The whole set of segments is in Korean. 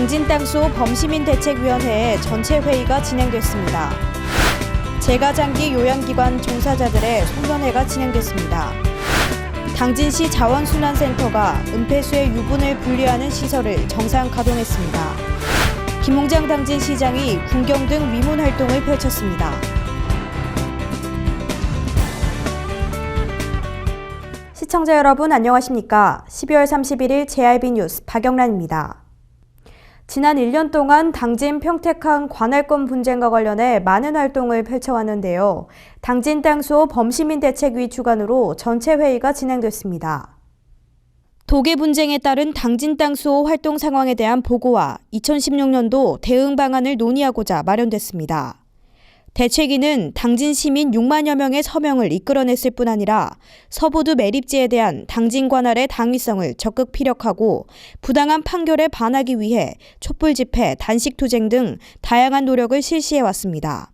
당진 땅수 범시민대책위원회의 전체 회의가 진행됐습니다. 재가장기 요양기관 종사자들의 송년회가 진행됐습니다. 당진시 자원순환센터가 은폐수의 유분을 분리하는 시설을 정상 가동했습니다. 김홍장 당진시장이 군경 등 위문 활동을 펼쳤습니다. 시청자 여러분 안녕하십니까? 12월 31일 JRB 뉴스 박영란입니다. 지난 1년 동안 당진 평택항 관할권 분쟁과 관련해 많은 활동을 펼쳐왔는데요. 당진 땅수호 범시민대책위 주관으로 전체 회의가 진행됐습니다. 도계 분쟁에 따른 당진 땅수호 활동 상황에 대한 보고와 2016년도 대응 방안을 논의하고자 마련됐습니다. 대책위는 당진 시민 6만여 명의 서명을 이끌어냈을 뿐 아니라 서부두 매립지에 대한 당진 관할의 당위성을 적극 피력하고 부당한 판결에 반하기 위해 촛불 집회, 단식 투쟁 등 다양한 노력을 실시해왔습니다.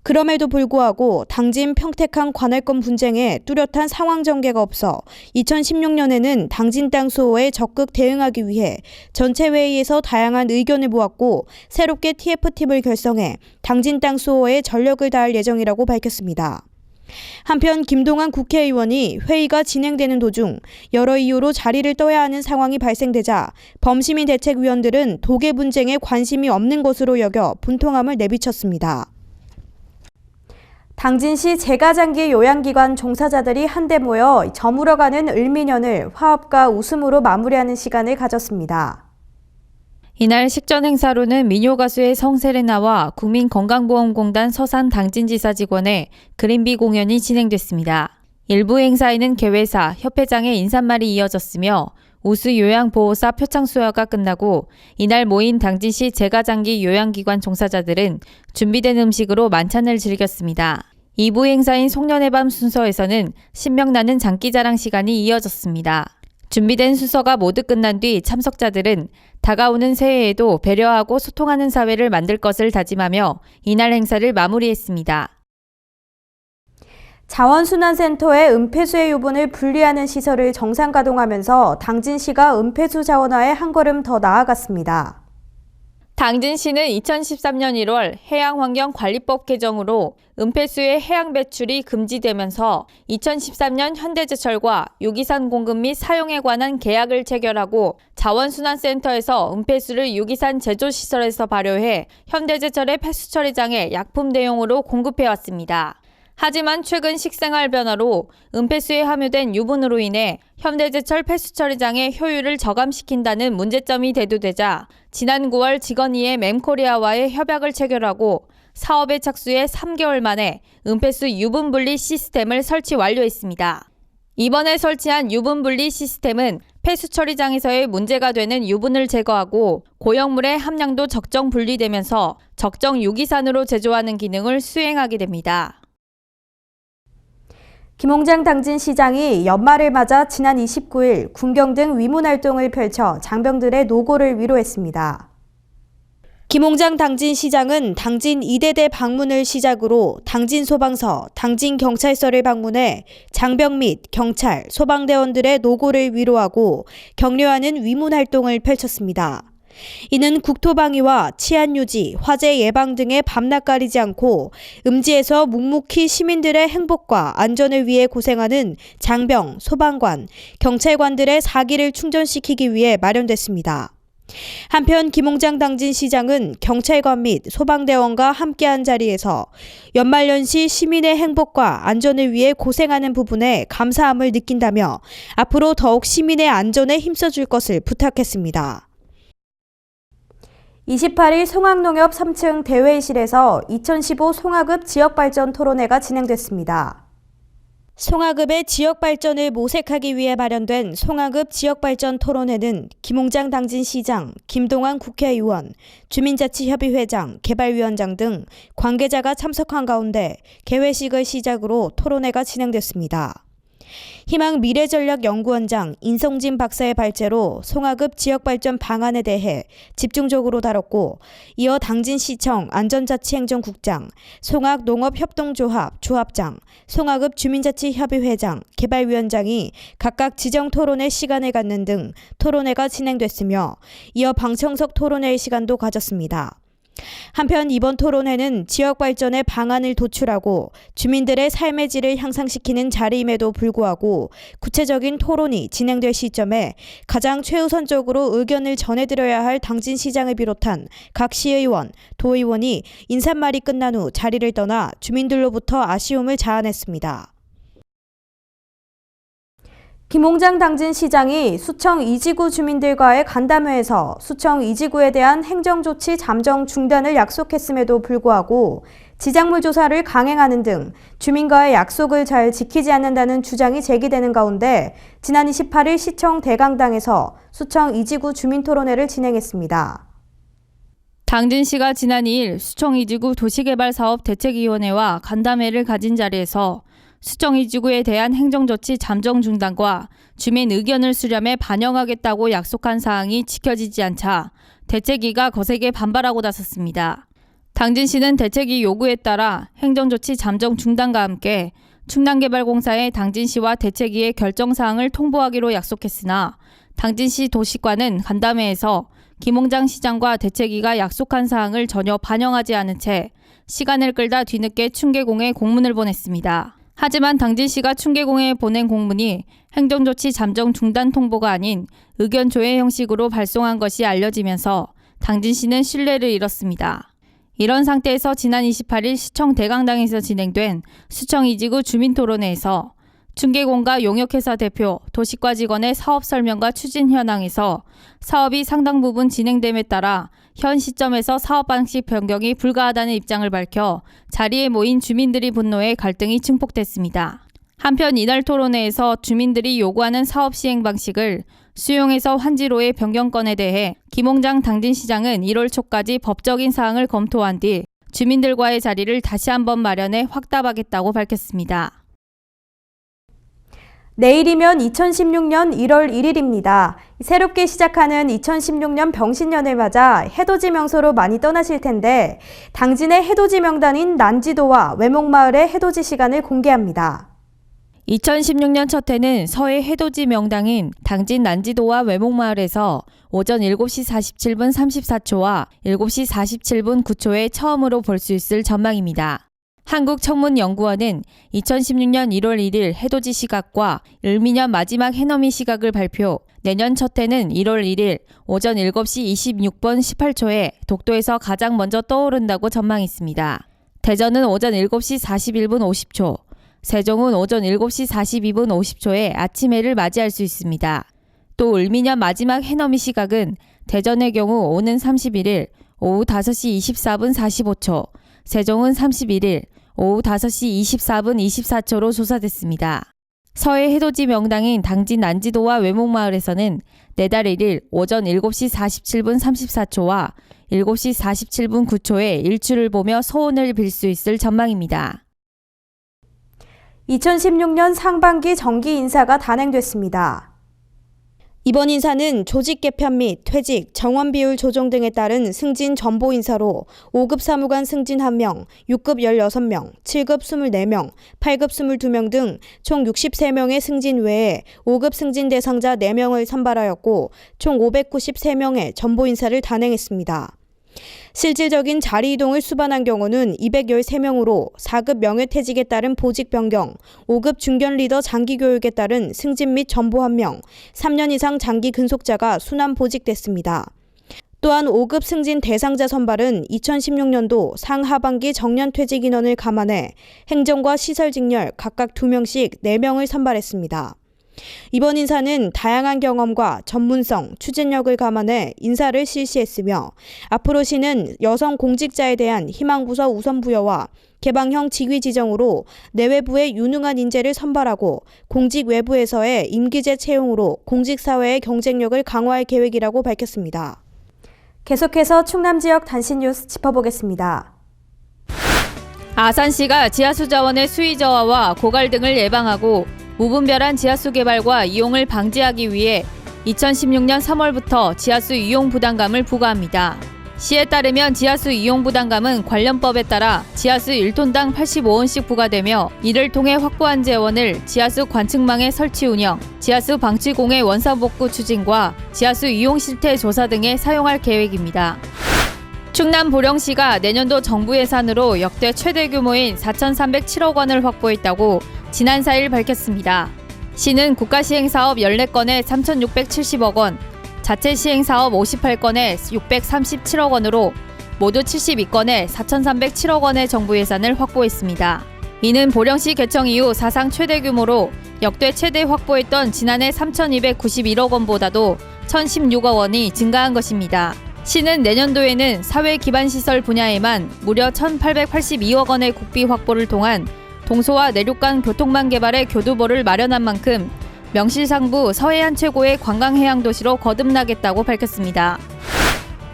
그럼에도 불구하고 당진 평택항 관할권 분쟁에 뚜렷한 상황 전개가 없어 2016년에는 당진 땅 수호에 적극 대응하기 위해 전체 회의에서 다양한 의견을 모았고 새롭게 TF팀을 결성해 당진 땅 수호에 전력을 다할 예정이라고 밝혔습니다. 한편 김동완 국회의원이 회의가 진행되는 도중 여러 이유로 자리를 떠야 하는 상황이 발생되자 범시민대책위원들은 도계 분쟁에 관심이 없는 것으로 여겨 분통함을 내비쳤습니다. 당진시 재가장기 요양기관 종사자들이 한데 모여 저물어가는 을미년을 화합과 웃음으로 마무리하는 시간을 가졌습니다. 이날 식전 행사로는 민요가수의 성세레나와 국민건강보험공단 서산 당진지사 직원의 그린비 공연이 진행됐습니다. 일부 행사에는 개회사, 협회장의 인사말이 이어졌으며 우수 요양보호사 표창 수여가 끝나고 이날 모인 당진시 재가장기 요양기관 종사자들은 준비된 음식으로 만찬을 즐겼습니다. 2부 행사인 송년회 밤 순서에서는 신명나는 장기자랑 시간이 이어졌습니다. 준비된 순서가 모두 끝난 뒤 참석자들은 다가오는 새해에도 배려하고 소통하는 사회를 만들 것을 다짐하며 이날 행사를 마무리했습니다. 자원순환센터의 은폐수의 유분을 분리하는 시설을 정상 가동하면서 당진시가 은폐수 자원화에 한 걸음 더 나아갔습니다. 당진시는 2013년 1월 해양환경관리법 개정으로 은폐수의 해양 배출이 금지되면서 2013년 현대제철과 유기산 공급 및 사용에 관한 계약을 체결하고 자원순환센터에서 은폐수를 유기산 제조시설에서 발효해 현대제철의 폐수처리장에 약품 대용으로 공급해왔습니다. 하지만 최근 식생활 변화로 은폐수에 함유된 유분으로 인해 현대제철 폐수처리장의 효율을 저감시킨다는 문제점이 대두되자 지난 9월 직원이의 mem코리아와의 협약을 체결하고 사업에 착수해 3개월 만에 은폐수 유분 분리 시스템을 설치 완료했습니다. 이번에 설치한 유분 분리 시스템은 폐수처리장에서의 문제가 되는 유분을 제거하고 고형물의 함량도 적정 분리되면서 적정 유기산으로 제조하는 기능을 수행하게 됩니다. 김홍장 당진시장이 연말을 맞아 지난 29일 군경 등 위문활동을 펼쳐 장병들의 노고를 위로했습니다. 김홍장 당진시장은 당진 이대대 방문을 시작으로 당진소방서, 당진경찰서를 방문해 장병 및 경찰, 소방대원들의 노고를 위로하고 격려하는 위문활동을 펼쳤습니다. 이는 국토방위와 치안유지, 화재 예방 등의 밤낮 가리지 않고 음지에서 묵묵히 시민들의 행복과 안전을 위해 고생하는 장병, 소방관, 경찰관들의 사기를 충전시키기 위해 마련됐습니다. 한편 김홍장 당진시장은 경찰관 및 소방대원과 함께한 자리에서 연말연시 시민의 행복과 안전을 위해 고생하는 부분에 감사함을 느낀다며 앞으로 더욱 시민의 안전에 힘써줄 것을 부탁했습니다. 28일 송악농협 3층 대회의실에서 2015 송악읍 지역발전 토론회가 진행됐습니다. 송악읍의 지역발전을 모색하기 위해 마련된 송악읍 지역발전 토론회는 김홍장 당진시장, 김동완 국회의원, 주민자치협의회장, 개발위원장 등 관계자가 참석한 가운데 개회식을 시작으로 토론회가 진행됐습니다. 희망 미래전략연구원장 인성진 박사의 발제로 송화급 지역발전 방안에 대해 집중적으로 다뤘고, 이어 당진시청 안전자치행정국장, 송화농업협동조합 조합장, 송화급 주민자치협의회장, 개발위원장이 각각 지정 토론회 시간을 갖는 등 토론회가 진행됐으며, 이어 방청석 토론회의 시간도 가졌습니다. 한편 이번 토론회는 지역 발전의 방안을 도출하고 주민들의 삶의 질을 향상시키는 자리임에도 불구하고 구체적인 토론이 진행될 시점에 가장 최우선적으로 의견을 전해드려야 할 당진시장을 비롯한 각 시의원, 도의원이 인사말이 끝난 후 자리를 떠나 주민들로부터 아쉬움을 자아냈습니다. 김홍장 당진시장이 수청 이지구 주민들과의 간담회에서 수청 이지구에 대한 행정조치 잠정 중단을 약속했음에도 불구하고 지작물 조사를 강행하는 등 주민과의 약속을 잘 지키지 않는다는 주장이 제기되는 가운데 지난 28일 시청 대강당에서 수청 이지구 주민토론회를 진행했습니다. 당진시가 지난 2일 수청 이지구 도시개발사업 대책위원회와 간담회를 가진 자리에서 수청 이지구에 대한 행정조치 잠정 중단과 주민 의견을 수렴해 반영하겠다고 약속한 사항이 지켜지지 않자 대책위가 거세게 반발하고 나섰습니다. 당진시는 대책위 요구에 따라 행정조치 잠정 중단과 함께 충남개발공사에 당진시와 대책위의 결정사항을 통보하기로 약속했으나 당진시 도시과는 간담회에서 김홍장 시장과 대책위가 약속한 사항을 전혀 반영하지 않은 채 시간을 끌다 뒤늦게 충계공에 공문을 보냈습니다. 하지만 당진시가 충계공에 보낸 공문이 행정조치 잠정 중단 통보가 아닌 의견 조회 형식으로 발송한 것이 알려지면서 당진시는 신뢰를 잃었습니다. 이런 상태에서 지난 28일 시청 대강당에서 진행된 수청 이지구 주민토론회에서 충계공과 용역회사 대표, 도시과 직원의 사업 설명과 추진 현황에서 사업이 상당 부분 진행됨에 따라 현 시점에서 사업 방식 변경이 불가하다는 입장을 밝혀 자리에 모인 주민들이 분노해 갈등이 증폭됐습니다. 한편 이날 토론회에서 주민들이 요구하는 사업 시행 방식을 수용해서 환지로의 변경건에 대해 김홍장 당진시장은 1월 초까지 법적인 사항을 검토한 뒤 주민들과의 자리를 다시 한번 마련해 확답하겠다고 밝혔습니다. 내일이면 2016년 1월 1일입니다. 새롭게 시작하는 2016년 병신년을 맞아 해돋이 명소로 많이 떠나실 텐데 당진의 해돋이 명단인 난지도와 외목마을의 해돋이 시간을 공개합니다. 2016년 첫 해는 서해 해돋이 명당인 당진 난지도와 외목마을에서 오전 7시 47분 34초와 7시 47분 9초에 처음으로 볼 수 있을 전망입니다. 한국천문연구원은 2016년 1월 1일 해돋이 시각과 을미년 마지막 해넘이 시각을 발표, 내년 첫 해는 1월 1일 오전 7시 26분 18초에 독도에서 가장 먼저 떠오른다고 전망했습니다. 대전은 오전 7시 41분 50초, 세종은 오전 7시 42분 50초에 아침 해를 맞이할 수 있습니다. 또 을미년 마지막 해넘이 시각은 대전의 경우 오는 31일 오후 5시 24분 45초, 세종은 31일 오후 5시 24분 24초로 조사됐습니다. 서해 해돋이 명당인 당진 난지도와 외목마을에서는 내달 1일 오전 7시 47분 34초와 7시 47분 9초에 일출을 보며 소원을 빌 수 있을 전망입니다. 2016년 상반기 정기 인사가 단행됐습니다. 이번 인사는 조직 개편 및 퇴직, 정원 비율 조정 등에 따른 승진 전보 인사로 5급 사무관 승진 1명, 6급 16명, 7급 24명, 8급 22명 등 총 63명의 승진 외에 5급 승진 대상자 4명을 선발하였고 총 593명의 전보 인사를 단행했습니다. 실질적인 자리 이동을 수반한 경우는 213명으로 4급 명예퇴직에 따른 보직 변경, 5급 중견 리더 장기 교육에 따른 승진 및 전보 1명, 3년 이상 장기 근속자가 순환 보직됐습니다. 또한 5급 승진 대상자 선발은 2016년도 상하반기 정년 퇴직 인원을 감안해 행정과 시설 직렬 각각 2명씩 4명을 선발했습니다. 이번 인사는 다양한 경험과 전문성, 추진력을 감안해 인사를 실시했으며 앞으로 시는 여성 공직자에 대한 희망부서 우선 부여와 개방형 직위 지정으로 내외부의 유능한 인재를 선발하고 공직 외부에서의 임기제 채용으로 공직사회의 경쟁력을 강화할 계획이라고 밝혔습니다. 계속해서 충남 지역 단신 뉴스 짚어보겠습니다. 아산시가 지하수 자원의 수위 저하와 고갈 등을 예방하고 무분별한 지하수 개발과 이용을 방지하기 위해 2016년 3월부터 지하수 이용 부담금을 부과합니다. 시에 따르면 지하수 이용 부담금은 관련법에 따라 지하수 1톤당 85원씩 부과되며 이를 통해 확보한 재원을 지하수 관측망의 설치 운영, 지하수 방치공해 원상복구 추진과 지하수 이용 실태 조사 등에 사용할 계획입니다. 충남 보령시가 내년도 정부 예산으로 역대 최대 규모인 4,307억 원을 확보했다고 지난 4일 밝혔습니다. 시는 국가시행사업 14건에 3,670억 원, 자체 시행사업 58건에 637억 원으로 모두 72건에 4,307억 원의 정부 예산을 확보했습니다. 이는 보령시 개청 이후 사상 최대 규모로 역대 최대 확보했던 지난해 3,291억 원보다도 1,016억 원이 증가한 것입니다. 시는 내년도에는 사회기반시설 분야에만 무려 1,882억 원의 국비 확보를 통한 동서와 내륙 간 교통망 개발의 교두보를 마련한 만큼 명실상부 서해안 최고의 관광해양도시로 거듭나겠다고 밝혔습니다.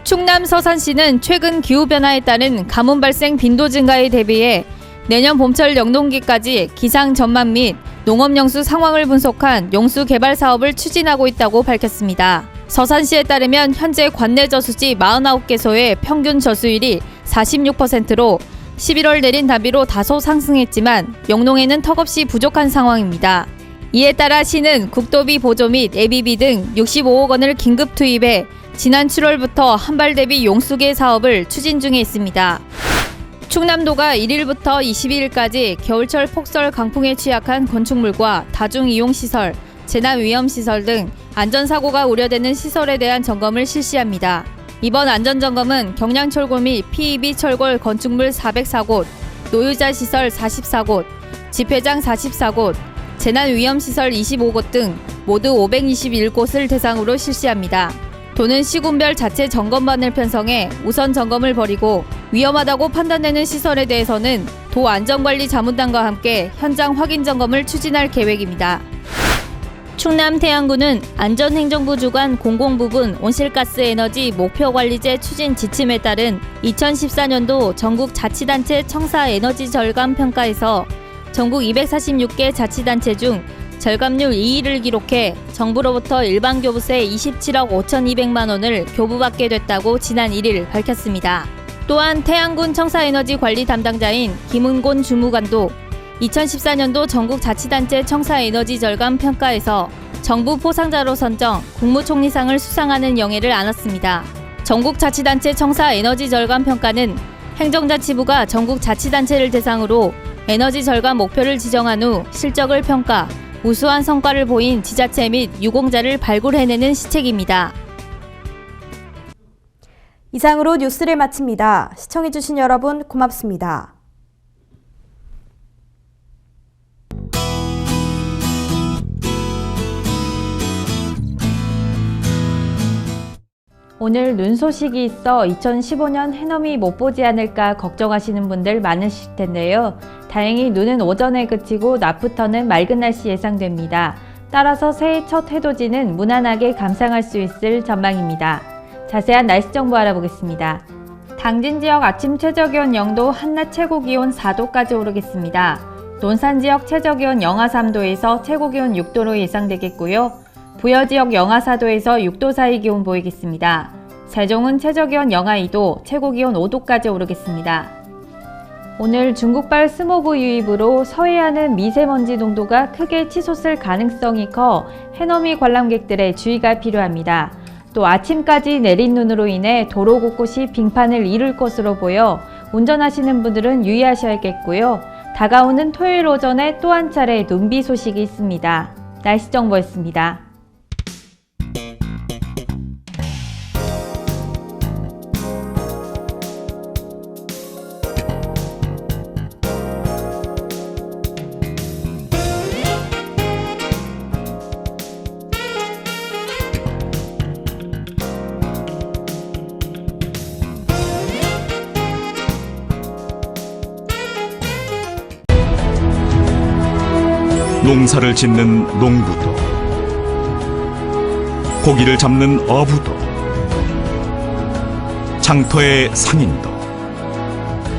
충남 서산시는 최근 기후변화에 따른 가뭄 발생 빈도 증가에 대비해 내년 봄철 영농기까지 기상 전망 및 농업용수 상황을 분석한 용수 개발 사업을 추진하고 있다고 밝혔습니다. 서산시에 따르면 현재 관내 저수지 49개소의 평균 저수율이 46%로 11월 내린 다비로 다소 상승했지만 영농에는 턱없이 부족한 상황입니다. 이에 따라 시는 국도비 보조 및 예비비 등 65억 원을 긴급 투입해 지난 7월부터 한발 대비 용수계 사업을 추진 중에 있습니다. 충남도가 1일부터 22일까지 겨울철 폭설 강풍에 취약한 건축물과 다중이용시설, 재난위험시설 등 안전사고가 우려되는 시설에 대한 점검을 실시합니다. 이번 안전점검은 경량철골 및 PEB 철골 건축물 404곳, 노유자 시설 44곳, 집회장 44곳, 재난위험시설 25곳 등 모두 521곳을 대상으로 실시합니다. 도는 시군별 자체 점검반을 편성해 우선 점검을 벌이고 위험하다고 판단되는 시설에 대해서는 도 안전관리자문단과 함께 현장 확인 점검을 추진할 계획입니다. 충남 태안군은 안전행정부 주관 공공부분 온실가스 에너지 목표관리제 추진 지침에 따른 2014년도 전국 자치단체 청사 에너지 절감 평가에서 전국 246개 자치단체 중 절감률 2위를 기록해 정부로부터 일반교부세 27억 5,200만 원을 교부받게 됐다고 지난 1일 밝혔습니다. 또한 태안군 청사에너지 관리 담당자인 김은곤 주무관도 2014년도 전국 자치단체 청사에너지 절감 평가에서 정부 포상자로 선정 국무총리상을 수상하는 영예를 안았습니다. 전국 자치단체 청사에너지 절감 평가는 행정자치부가 전국 자치단체를 대상으로 에너지 절감 목표를 지정한 후 실적을 평가, 우수한 성과를 보인 지자체 및 유공자를 발굴해내는 시책입니다. 이상으로 뉴스를 마칩니다. 시청해주신 여러분 고맙습니다. 오늘 눈 소식이 있어 2015년 해넘이 못 보지 않을까 걱정하시는 분들 많으실 텐데요. 다행히 눈은 오전에 그치고 낮부터는 맑은 날씨 예상됩니다. 따라서 새해 첫 해돋이는 무난하게 감상할 수 있을 전망입니다. 자세한 날씨 정보 알아보겠습니다. 당진 지역 아침 최저기온 0도, 한낮 최고기온 4도까지 오르겠습니다. 논산 지역 최저기온 영하 3도에서 최고기온 6도로 예상되겠고요. 부여 지역 영하 4도에서 6도 사이 기온 보이겠습니다. 세종은 최저기온 영하 2도, 최고기온 5도까지 오르겠습니다. 오늘 중국발 스모그 유입으로 서해안은 미세먼지 농도가 크게 치솟을 가능성이 커 해넘이 관람객들의 주의가 필요합니다. 또 아침까지 내린 눈으로 인해 도로 곳곳이 빙판을 이룰 것으로 보여 운전하시는 분들은 유의하셔야겠고요. 다가오는 토요일 오전에 또 한 차례 눈비 소식이 있습니다. 날씨 정보였습니다. 농사를 짓는 농부도, 고기를 잡는 어부도, 장터의 상인도,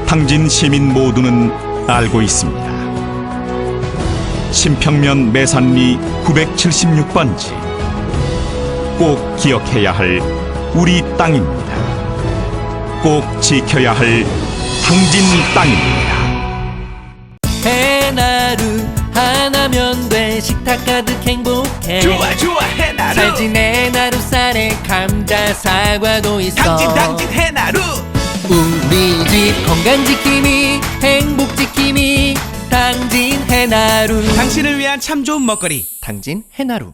당진 시민 모두는 알고 있습니다. 신평면 매산리 976번지. 꼭 기억해야 할 우리 땅입니다. 꼭 지켜야 할 당진 땅입니다. 해나루 하나면 돼. 식탁 가득 행복해. 좋아 좋아 해나루. 살진 해나루 쌀에 감자 사과도 있어. 당진 해나루. 우리 집 건강 지킴이 행복 지킴이 당진 해나루. 당신을 위한 참 좋은 먹거리. 당진 해나루.